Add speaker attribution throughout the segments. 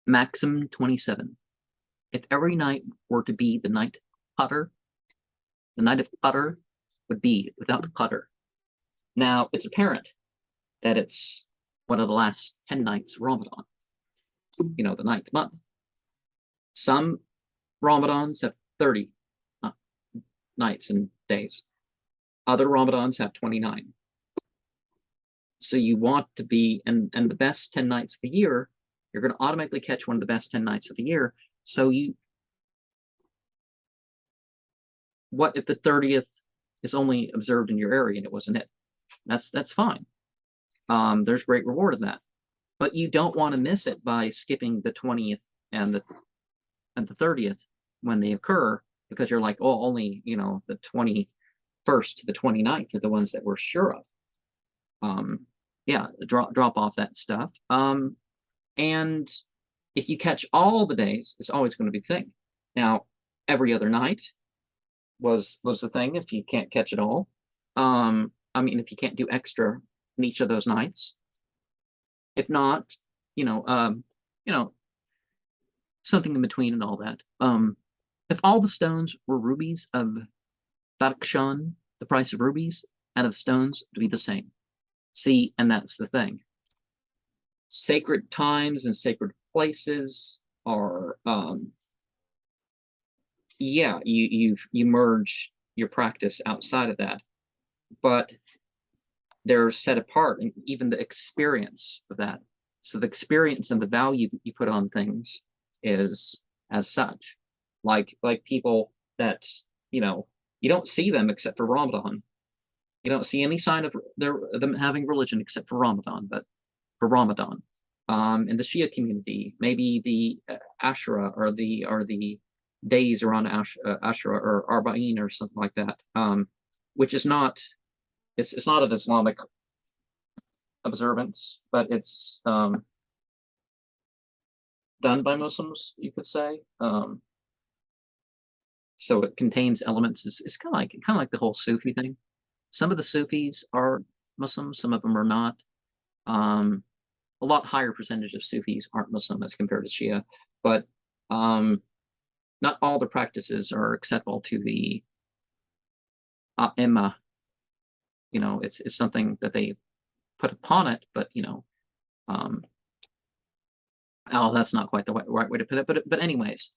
Speaker 1: Maxim 27. If every night were to be the night Qadr, the night of Qadr would be without Qadr. Now, it's apparent that it's one of the last 10 nights of Ramadan, the 9th month. Some Ramadans have 30 nights and days. Other Ramadans have 29. So you want to be, and the best 10 nights of the year, you're going to automatically catch one of the best 10 nights of the year. So what if the 30th is only observed in your area and it wasn't it? That's fine. There's great reward in that. But you don't want to miss it by skipping the 20th and the 30th when they occur, because you're like, oh, only, the 21st to the 29th are the ones that we're sure of. Yeah, drop off that stuff. And if you catch all the days, it's always going to be the thing. Now, every other night was the thing if you can't catch it all. If you can't do extra in each of those nights. If not, something in between and all that. If all the stones were rubies of Badakhshan, the price of rubies out of stones would be the same. See, and that's the thing. Sacred times and sacred places are, you merge your practice outside of that, but they're set apart, and even the experience of that. So the experience and the value that you put on things is as such. Like people that, you don't see them except for Ramadan. You don't see any sign of them having religion except for Ramadan, but for Ramadan. In the Shia community, maybe the Ashura or the days around Ashura or Arba'in or something like that, which is not, it's not an Islamic observance, but it's done by Muslims, you could say. So it contains elements. It's kind of like the whole Sufi thing. Some of the Sufis are Muslim, some of them are not. A lot higher percentage of Sufis aren't Muslim as compared to Shia, but not all the practices are acceptable to the A'imma. It's something that they put upon it, but that's not quite the right way to put it. But anyways,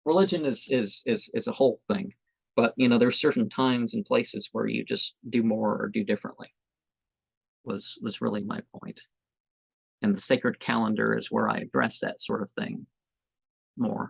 Speaker 1: religion is a whole thing. But there's certain times and places where you just do more or do differently. Was really my point. And the sacred calendar is where I address that sort of thing more.